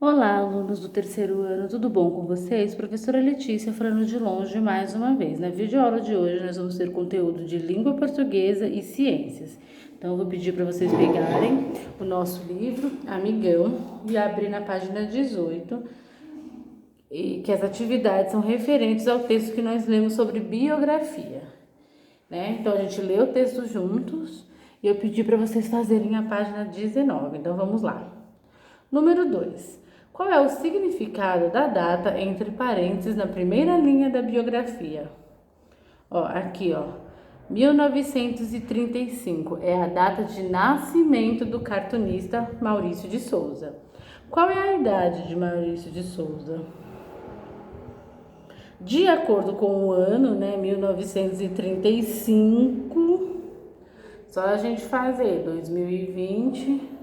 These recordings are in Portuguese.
Olá, alunos do terceiro ano, tudo bom com vocês? Professora Letícia falando de longe mais uma vez. Na videoaula de hoje nós vamos ter conteúdo de língua portuguesa e ciências. Então eu vou pedir para vocês pegarem o nosso livro, Amigão, e abrir na página 18, e que as atividades são referentes ao texto que nós lemos sobre biografia, né? Então a gente lê o texto juntos e eu pedi para vocês fazerem a página 19. Então vamos lá. Número 2. Qual é o significado da data entre parênteses na primeira linha da biografia? Aqui, 1935 é a data de nascimento do cartunista Maurício de Souza. Qual é a idade de Maurício de Souza? De acordo com o ano, 1935, só a gente fazer 2020,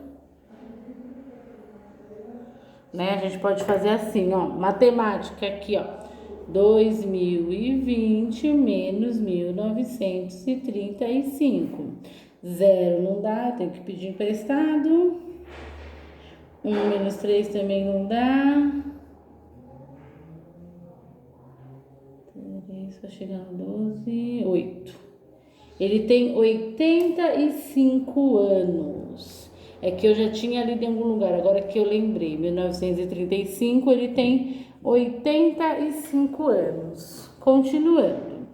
a gente pode fazer assim, matemática aqui, 2020 menos 1935. Zero não dá, tem que pedir emprestado. 1 menos 3 também não dá. 3, vai chegar no 12, 8. Ele tem 85 anos. É que eu já tinha lido em algum lugar, agora que eu lembrei. 1935, ele tem 85 anos. Continuando.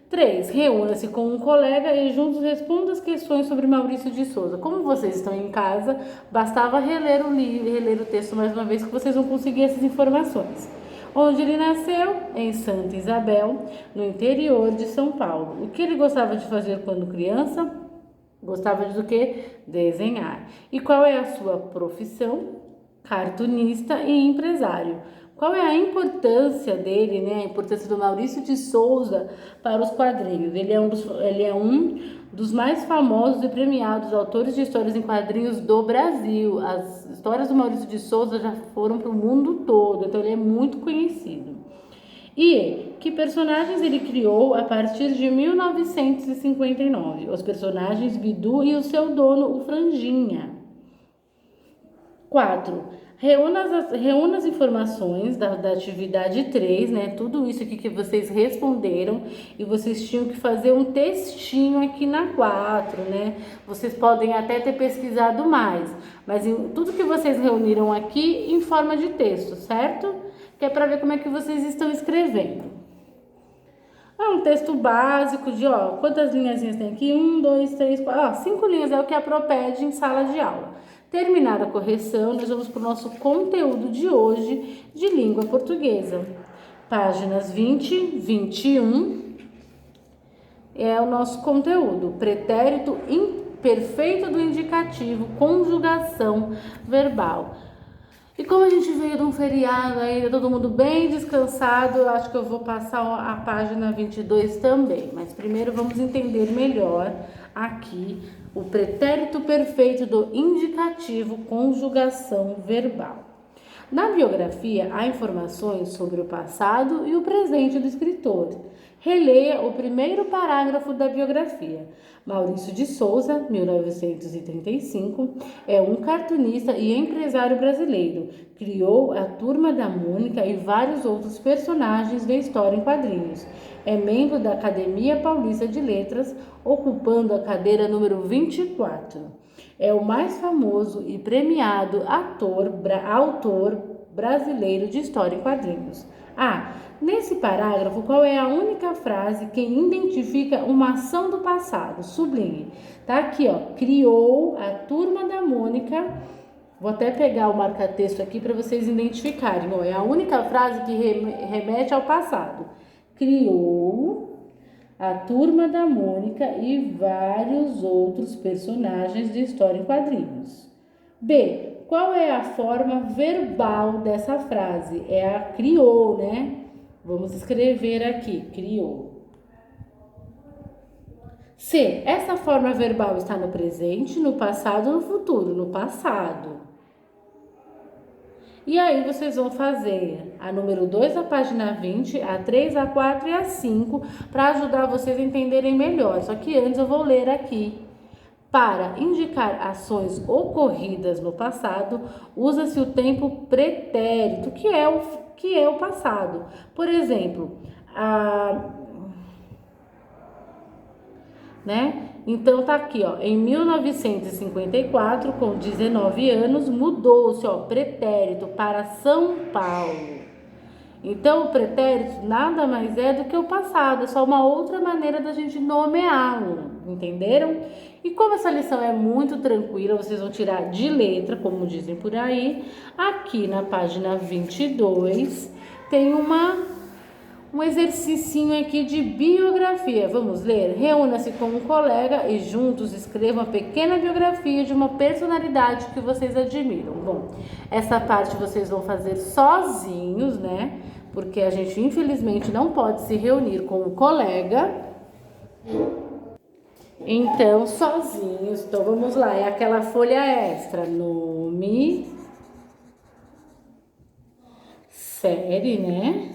3. Reúna-se com um colega e juntos responda as questões sobre Maurício de Souza. Como vocês estão em casa, bastava reler o livro, reler o texto mais uma vez, que vocês vão conseguir essas informações. Onde ele nasceu? Em Santa Isabel, no interior de São Paulo. O que ele gostava de fazer quando criança? Gostava de quê? Desenhar. E qual é a sua profissão? Cartunista e empresário. Qual é a importância dele, a importância do Maurício de Souza para os quadrinhos? Ele é um dos mais famosos e premiados autores de histórias em quadrinhos do Brasil. As histórias do Maurício de Souza já foram para o mundo todo, então ele é muito conhecido. E que personagens ele criou a partir de 1959? Os personagens Bidu e o seu dono, o Franjinha. 4. Reúna as informações da atividade 3, Tudo isso aqui que vocês responderam, e vocês tinham que fazer um textinho aqui na 4, Vocês podem até ter pesquisado mais, mas tudo que vocês reuniram aqui em forma de texto, certo? Que é para ver como é que vocês estão escrevendo. É um texto básico de, quantas linhazinhas tem aqui? 1, 2, 3, 4, 5 linhas é o que a Pro pede em sala de aula. Terminada a correção, nós vamos para o nosso conteúdo de hoje de língua portuguesa. Páginas 20, 21 é o nosso conteúdo. Pretérito imperfeito do indicativo, conjugação verbal. E como a gente veio de um feriado ainda, todo mundo bem descansado, eu acho que eu vou passar a página 22 também. Mas primeiro vamos entender melhor aqui o pretérito perfeito do indicativo, conjugação verbal. Na biografia, há informações sobre o passado e o presente do escritor. Releia o primeiro parágrafo da biografia. Maurício de Souza, 1935, é um cartunista e empresário brasileiro. Criou a Turma da Mônica e vários outros personagens de história em quadrinhos. É membro da Academia Paulista de Letras, ocupando a cadeira número 24. É o mais famoso e premiado autor brasileiro de história em quadrinhos. Nesse parágrafo, qual é a única frase que identifica uma ação do passado? Sublinhe. Tá aqui, criou a Turma da Mônica. Vou até pegar o marca-texto aqui para vocês identificarem. É a única frase que remete ao passado. Criou a Turma da Mônica e vários outros personagens de história em quadrinhos. B. Qual é a forma verbal dessa frase? É a criou, Vamos escrever aqui, criou. C. Essa forma verbal está no presente, no passado ou no futuro? No passado. E aí vocês vão fazer a número 2, a página 20, a 3, a 4 e a 5, para ajudar vocês a entenderem melhor. Só que antes eu vou ler aqui Para indicar ações ocorridas no passado, usa-se o tempo pretérito, que é o passado. Por exemplo, né? Então tá aqui, ó, em 1954, com 19 anos, mudou-se, ó, pretérito para São Paulo. Então o pretérito nada mais é do que o passado, é só uma outra maneira da gente nomeá-lo, entenderam? E como essa lição é muito tranquila, vocês vão tirar de letra, como dizem por aí, aqui na página 22 tem um exercício aqui de biografia. Vamos ler? Reúna-se com um colega e juntos escrevam uma pequena biografia de uma personalidade que vocês admiram. Bom, essa parte vocês vão fazer sozinhos, né? Porque a gente infelizmente não pode se reunir com um colega. Então, sozinhos. Então, vamos lá. É aquela folha extra. Nome, série, né?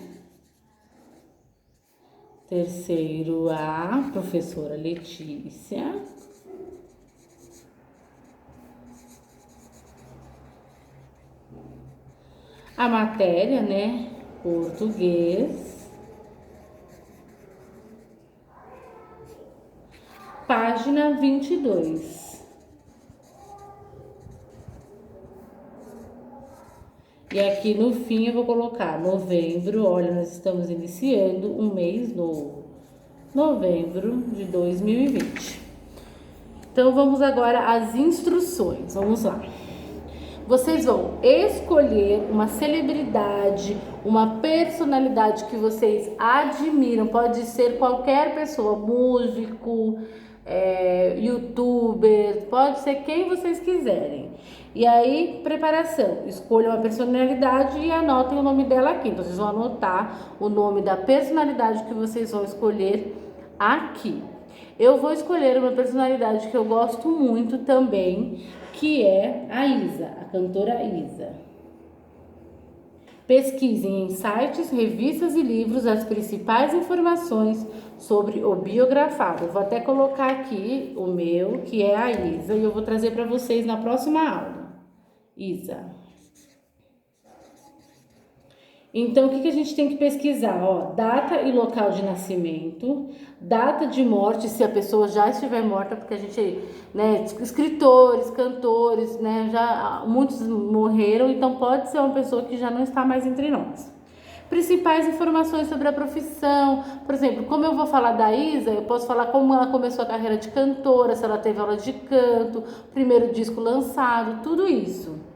Terceiro A, professora Letícia. A matéria, né? Português. Página 22. E aqui no fim eu vou colocar novembro. Olha, nós estamos iniciando um mês novo. Novembro de 2020. Então vamos agora às instruções. Vamos lá. Vocês vão escolher uma celebridade, uma personalidade que vocês admiram. Pode ser qualquer pessoa, músico, youtuber, pode ser quem vocês quiserem. E aí, preparação. Escolham uma personalidade e anotem o nome dela aqui. Então, vocês vão anotar o nome da personalidade que vocês vão escolher aqui. Eu vou escolher uma personalidade que eu gosto muito também, que é a Isa, a cantora Isa. Pesquisem em sites, revistas e livros as principais informações sobre o biografado. Eu vou até colocar aqui o meu, que é a Isa, e eu vou trazer para vocês na próxima aula. Isa. Então, o que a gente tem que pesquisar? Ó, data e local de nascimento, data de morte, se a pessoa já estiver morta, porque a gente, né, escritores, cantores, né, já muitos morreram, então pode ser uma pessoa que já não está mais entre nós. Principais informações sobre a profissão, por exemplo, como eu vou falar da Isa, eu posso falar como ela começou a carreira de cantora, se ela teve aula de canto, primeiro disco lançado, tudo isso.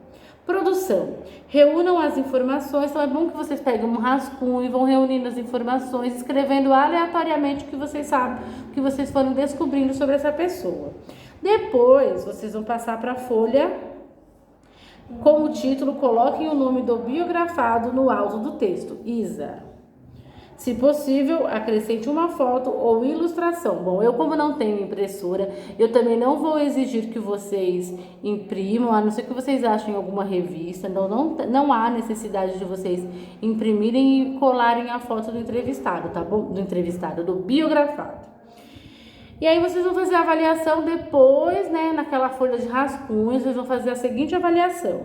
Produção. Reúnam as informações, então é bom que vocês peguem um rascunho e vão reunindo as informações, escrevendo aleatoriamente o que vocês sabem, o que vocês foram descobrindo sobre essa pessoa. Depois, vocês vão passar para a folha com o título, coloquem o nome do biografado no alto do texto, Isa. Se possível, acrescente uma foto ou ilustração. Bom, eu como não tenho impressora, eu também não vou exigir que vocês imprimam, a não ser que vocês achem alguma revista. Não há necessidade de vocês imprimirem e colarem a foto do entrevistado, tá bom? Do biografado. E aí vocês vão fazer a avaliação depois, né, naquela folha de rascunhos, vocês vão fazer a seguinte avaliação.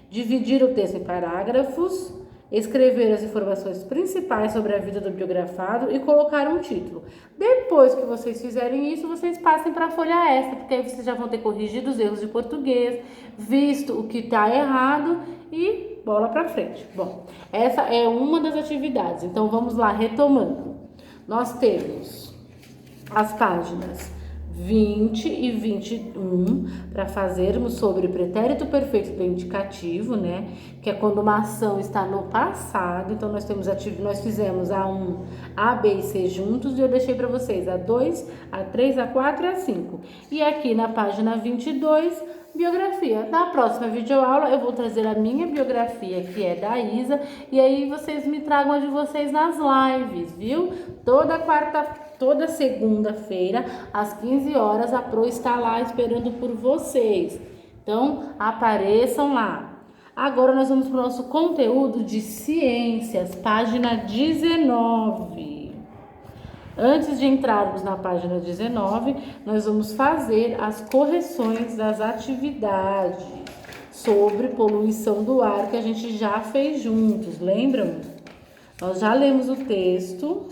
Dividir o texto em parágrafos, escrever as informações principais sobre a vida do biografado e colocar um título. Depois que vocês fizerem isso, vocês passem para a folha extra, porque aí vocês já vão ter corrigido os erros de português, visto o que está errado e bola para frente. Bom, essa é uma das atividades. Então vamos lá, retomando. Nós temos as páginas 20 e 21 para fazermos sobre pretérito perfeito do indicativo, né? Que é quando uma ação está no passado. Então nós fizemos a 1, A, B e C juntos e eu deixei para vocês a 2, a 3, a 4 e a 5. E aqui na página 22, biografia. Na próxima videoaula eu vou trazer a minha biografia, que é da Isa, e aí vocês me tragam a de vocês nas lives, viu? Toda segunda-feira, às 15 horas, a Pro está lá esperando por vocês. Então, apareçam lá. Agora nós vamos para o nosso conteúdo de ciências, página 19. Antes de entrarmos na página 19, nós vamos fazer as correções das atividades sobre poluição do ar que a gente já fez juntos, lembram? Nós já lemos o texto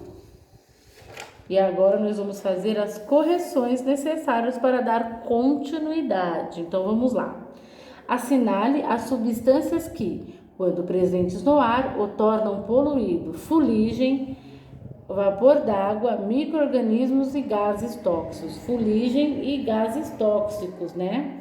e agora nós vamos fazer as correções necessárias para dar continuidade. Então vamos lá. Assinale as substâncias que, quando presentes no ar, o tornam poluído: fuligem, vapor d'água, micro-organismos e gases tóxicos. Fuligem e gases tóxicos, né?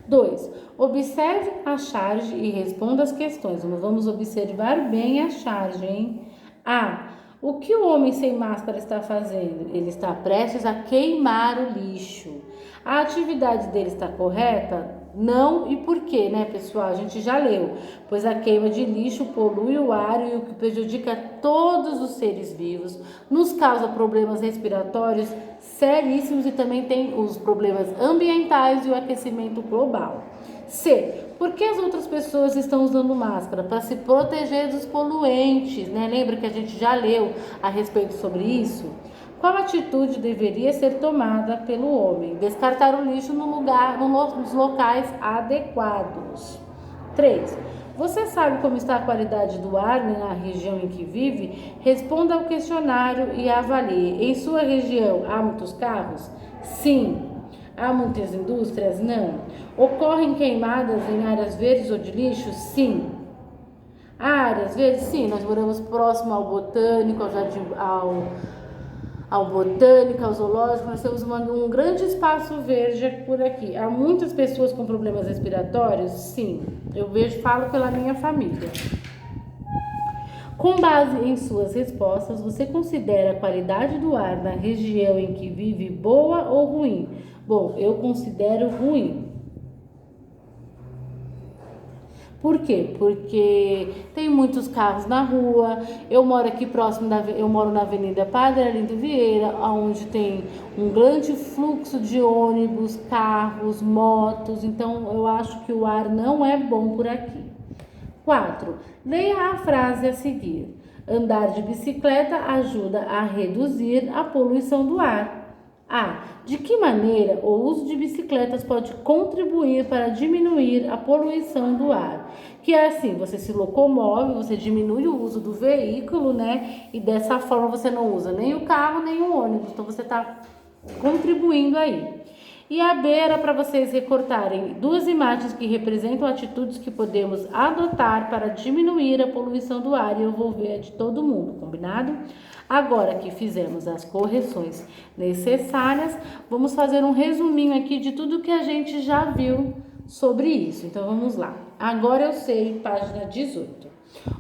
2. Observe a charge e responda as questões. Vamos observar bem a charge, hein? A. O que o homem sem máscara está fazendo? Ele está prestes a queimar o lixo. A atividade dele está correta? Não e por quê, né, pessoal? A gente já leu. Pois a queima de lixo polui o ar e o que prejudica todos os seres vivos, nos causa problemas respiratórios seríssimos e também tem os problemas ambientais e o aquecimento global. C. Por que as outras pessoas estão usando máscara? Para se proteger dos poluentes, né? Lembra que a gente já leu a respeito sobre isso? Qual atitude deveria ser tomada pelo homem? Descartar o lixo nos locais adequados. 3. Você sabe como está a qualidade do ar na região em que vive? Responda ao questionário e avalie. Em sua região há muitos carros? Sim. Há muitas indústrias? Não. Ocorrem queimadas em áreas verdes ou de lixo? Sim. Há áreas verdes? Sim. Nós moramos próximo ao botânico, ao jardim, ao botânico, ao zoológico. Nós temos um grande espaço verde por aqui. Há muitas pessoas com problemas respiratórios? Sim. Eu falo pela minha família. Com base em suas respostas, você considera a qualidade do ar na região em que vive boa ou ruim? Bom, eu considero ruim. Por quê? Porque tem muitos carros na rua. Eu moro aqui próximo eu moro na Avenida Padre Arlindo Vieira, onde tem um grande fluxo de ônibus, carros, motos. Então eu acho que o ar não é bom por aqui. 4. Leia a frase a seguir. Andar de bicicleta ajuda a reduzir a poluição do ar. A. De que maneira o uso de bicicletas pode contribuir para diminuir a poluição do ar? Que é assim, você se locomove, você diminui o uso do veículo, né? E dessa forma você não usa nem o carro, nem o ônibus. Então você está contribuindo aí. E a B era para vocês recortarem 2 imagens que representam atitudes que podemos adotar para diminuir a poluição do ar e eu vou ver a de todo mundo, combinado? Agora que fizemos as correções necessárias, vamos fazer um resuminho aqui de tudo que a gente já viu sobre isso. Então vamos lá. Agora eu sei, página 18.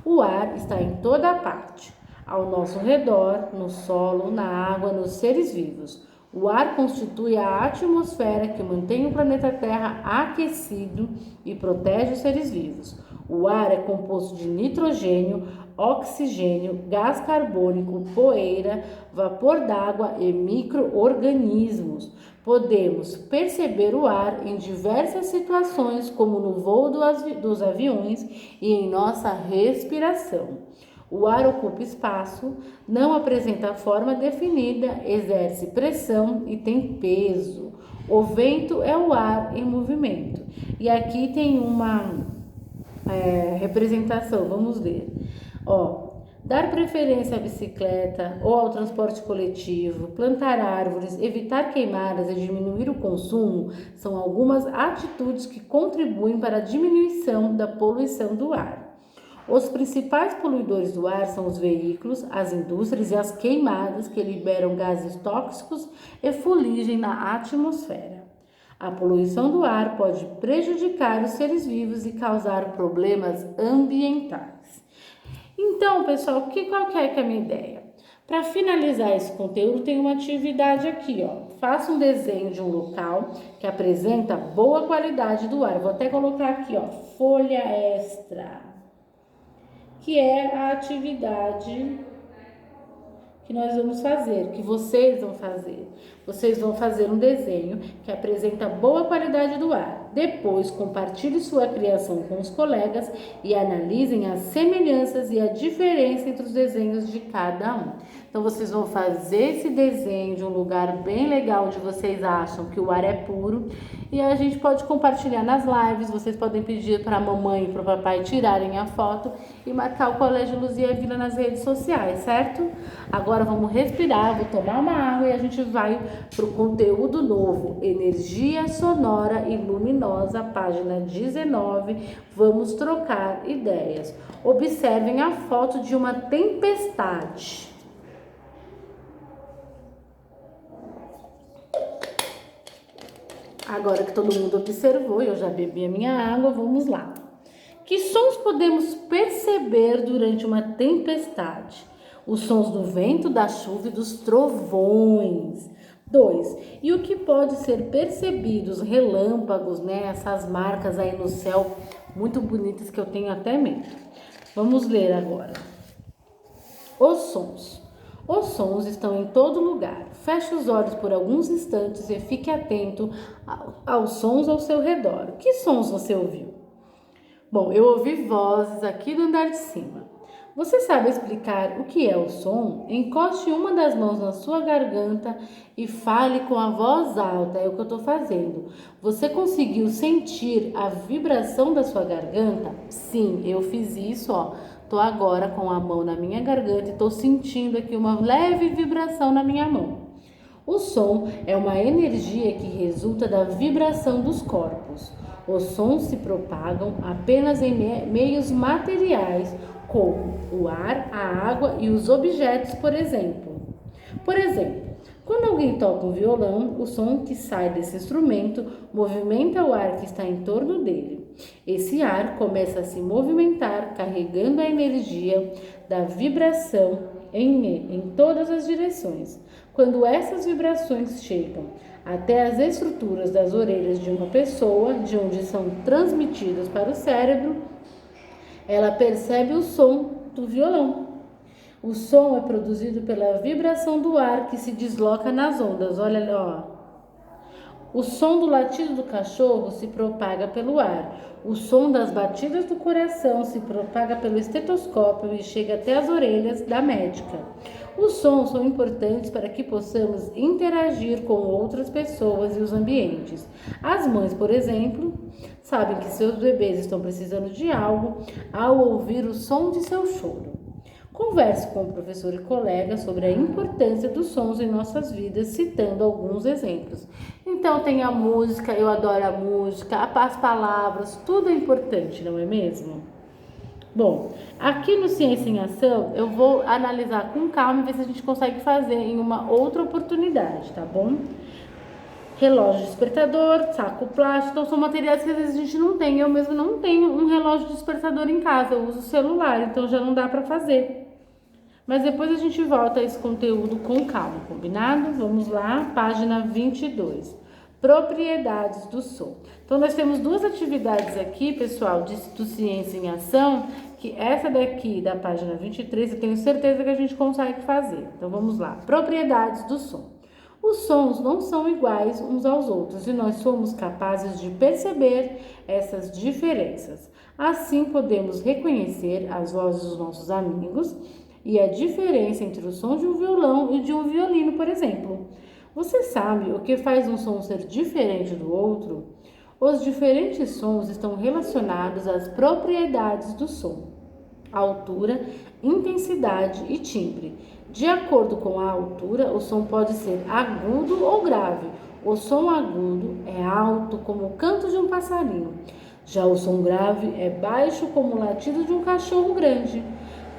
O ar está em toda parte, ao nosso redor, no solo, na água, nos seres vivos. O ar constitui a atmosfera que mantém o planeta Terra aquecido e protege os seres vivos. O ar é composto de nitrogênio, oxigênio, gás carbônico, poeira, vapor d'água e micro-organismos. Podemos perceber o ar em diversas situações, como no voo dos aviões e em nossa respiração. O ar ocupa espaço, não apresenta forma definida, exerce pressão e tem peso. O vento é o ar em movimento. E aqui tem uma representação, vamos ver. Dar preferência à bicicleta ou ao transporte coletivo, plantar árvores, evitar queimadas e diminuir o consumo são algumas atitudes que contribuem para a diminuição da poluição do ar. Os principais poluidores do ar são os veículos, as indústrias e as queimadas que liberam gases tóxicos e fuligem na atmosfera. A poluição do ar pode prejudicar os seres vivos e causar problemas ambientais. Então, pessoal, qual que é a minha ideia? Para finalizar esse conteúdo, tem uma atividade aqui, Faça um desenho de um local que apresenta boa qualidade do ar. Vou até colocar aqui, folha extra, que é a atividade que nós vamos fazer, que vocês vão fazer. Vocês vão fazer um desenho que apresenta boa qualidade do ar. Depois, compartilhe sua criação com os colegas e analisem as semelhanças e a diferença entre os desenhos de cada um. Então vocês vão fazer esse desenho de um lugar bem legal onde vocês acham que o ar é puro e a gente pode compartilhar nas lives. Vocês podem pedir para a mamãe e para o papai tirarem a foto e marcar o Colégio Luzia Vila nas redes sociais, certo? Agora vamos respirar, vou tomar uma água e a gente vai para o conteúdo novo, Energia Sonora e Luminosa, página 19. Vamos trocar ideias. Observem a foto de uma tempestade. Agora que todo mundo observou, eu já bebi a minha água, vamos lá. Que sons podemos perceber durante uma tempestade? Os sons do vento, da chuva e dos trovões. 2. E o que pode ser percebido? Os relâmpagos, né? Essas marcas aí no céu, muito bonitas que eu tenho até medo. Vamos ler agora. Os sons. Os sons estão em todo lugar. Feche os olhos por alguns instantes e fique atento aos sons ao seu redor. Que sons você ouviu? Bom, eu ouvi vozes aqui do andar de cima. Você sabe explicar o que é o som? Encoste uma das mãos na sua garganta e fale com a voz alta. É o que eu estou fazendo. Você conseguiu sentir a vibração da sua garganta? Sim, eu fiz isso, ó. Estou agora com a mão na minha garganta e estou sentindo aqui uma leve vibração na minha mão. O som é uma energia que resulta da vibração dos corpos. Os sons se propagam apenas em meios materiais, como o ar, a água e os objetos, por exemplo. Por exemplo, quando alguém toca um violão, o som que sai desse instrumento movimenta o ar que está em torno dele. Esse ar começa a se movimentar, carregando a energia da vibração em todas as direções. Quando essas vibrações chegam até as estruturas das orelhas de uma pessoa, de onde são transmitidas para o cérebro, ela percebe o som do violão. O som é produzido pela vibração do ar que se desloca nas ondas. Olha, ó. O som do latido do cachorro se propaga pelo ar. O som das batidas do coração se propaga pelo estetoscópio e chega até as orelhas da médica. Os sons são importantes para que possamos interagir com outras pessoas e os ambientes. As mães, por exemplo, sabem que seus bebês estão precisando de algo ao ouvir o som de seu choro. Converse com o professor e colega sobre a importância dos sons em nossas vidas, citando alguns exemplos. Então tem a música, eu adoro a música, as palavras, tudo é importante, não é mesmo? Bom, aqui no Ciência em Ação eu vou analisar com calma e ver se a gente consegue fazer em uma outra oportunidade, tá bom? Relógio despertador, saco plástico, então são materiais que às vezes a gente não tem. Eu mesmo não tenho um relógio despertador em casa, eu uso o celular, então já não dá para fazer. Mas depois a gente volta a esse conteúdo com calma, combinado? Vamos lá, página 22. Propriedades do som. Então, nós temos duas atividades aqui, pessoal, do Ciência em Ação, que essa daqui da página 23, eu tenho certeza que a gente consegue fazer. Então, vamos lá. Propriedades do som. Os sons não são iguais uns aos outros e nós somos capazes de perceber essas diferenças. Assim, podemos reconhecer as vozes dos nossos amigos e a diferença entre o som de um violão e de um violino, por exemplo. Você sabe o que faz um som ser diferente do outro? Os diferentes sons estão relacionados às propriedades do som: altura, intensidade e timbre. De acordo com a altura, o som pode ser agudo ou grave. O som agudo é alto, como o canto de um passarinho. Já o som grave é baixo, como o latido de um cachorro grande.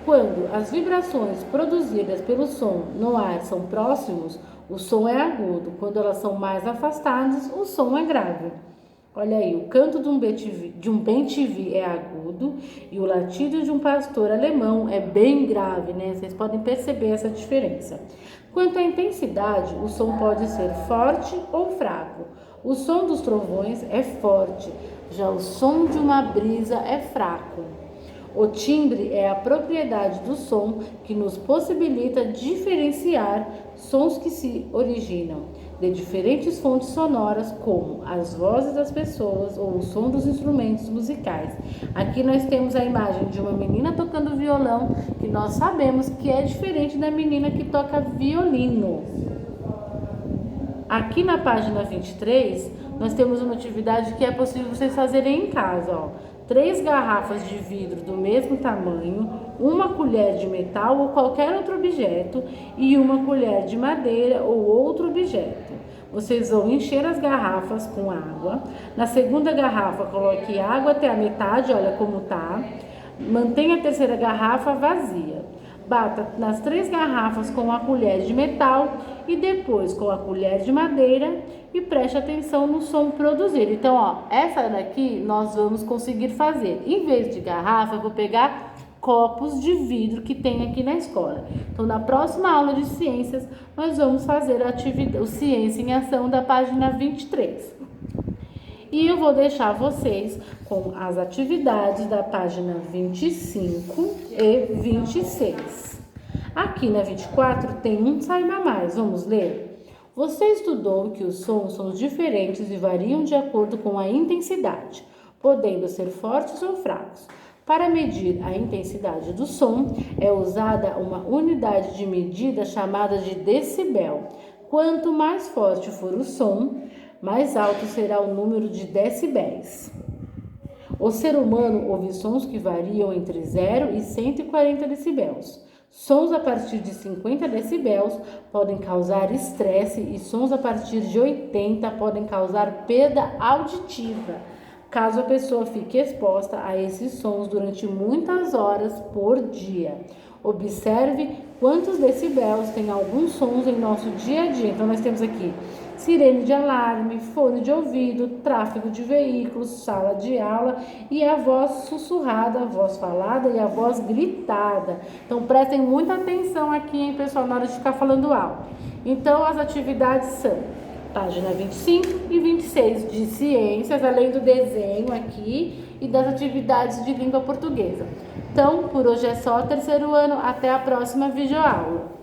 Quando as vibrações produzidas pelo som no ar são próximos, o som é agudo. Quando elas são mais afastadas, o som é grave. Olha aí, o canto de um bem-te-vi é agudo e o latido de um pastor alemão é bem grave, né? Vocês podem perceber essa diferença. Quanto à intensidade, o som pode ser forte ou fraco. O som dos trovões é forte, já o som de uma brisa é fraco. O timbre é a propriedade do som que nos possibilita diferenciar sons que se originam de diferentes fontes sonoras, como as vozes das pessoas ou o som dos instrumentos musicais. Aqui nós temos a imagem de uma menina tocando violão, que nós sabemos que é diferente da menina que toca violino. Aqui na página 23, nós temos uma atividade que é possível vocês fazerem em casa, ó. 3 garrafas de vidro do mesmo tamanho, uma colher de metal ou qualquer outro objeto e uma colher de madeira ou outro objeto. Vocês vão encher as garrafas com água. Na segunda garrafa, coloque água até a metade, olha como tá. Mantenha a terceira garrafa vazia. Bata nas 3 garrafas com a colher de metal e depois com a colher de madeira e preste atenção no som produzido. Então, ó, essa daqui nós vamos conseguir fazer. Em vez de garrafa, eu vou pegar copos de vidro que tem aqui na escola. Então, na próxima aula de ciências, nós vamos fazer a atividade, o Ciência em Ação da página 23. E eu vou deixar vocês com as atividades da página 25 e 26. Aqui na 24 tem um Saiba Mais. Vamos ler? Você estudou que os sons são diferentes e variam de acordo com a intensidade, podendo ser fortes ou fracos. Para medir a intensidade do som, é usada uma unidade de medida chamada de decibel. Quanto mais forte for o som, mais alto será o número de decibéis. O ser humano ouve sons que variam entre 0 e 140 decibéis. Sons a partir de 50 decibéis podem causar estresse e sons a partir de 80 podem causar perda auditiva, caso a pessoa fique exposta a esses sons durante muitas horas por dia. Observe quantos decibéis tem alguns sons em nosso dia a dia. Então, nós temos aqui sirene de alarme, fone de ouvido, tráfego de veículos, sala de aula e a voz sussurrada, a voz falada e a voz gritada. Então, prestem muita atenção aqui, hein, pessoal, na hora de ficar falando alto. Então, as atividades são página 25 e 26 de ciências, além do desenho aqui e das atividades de língua portuguesa. Então, por hoje é só, terceiro ano. Até a próxima videoaula.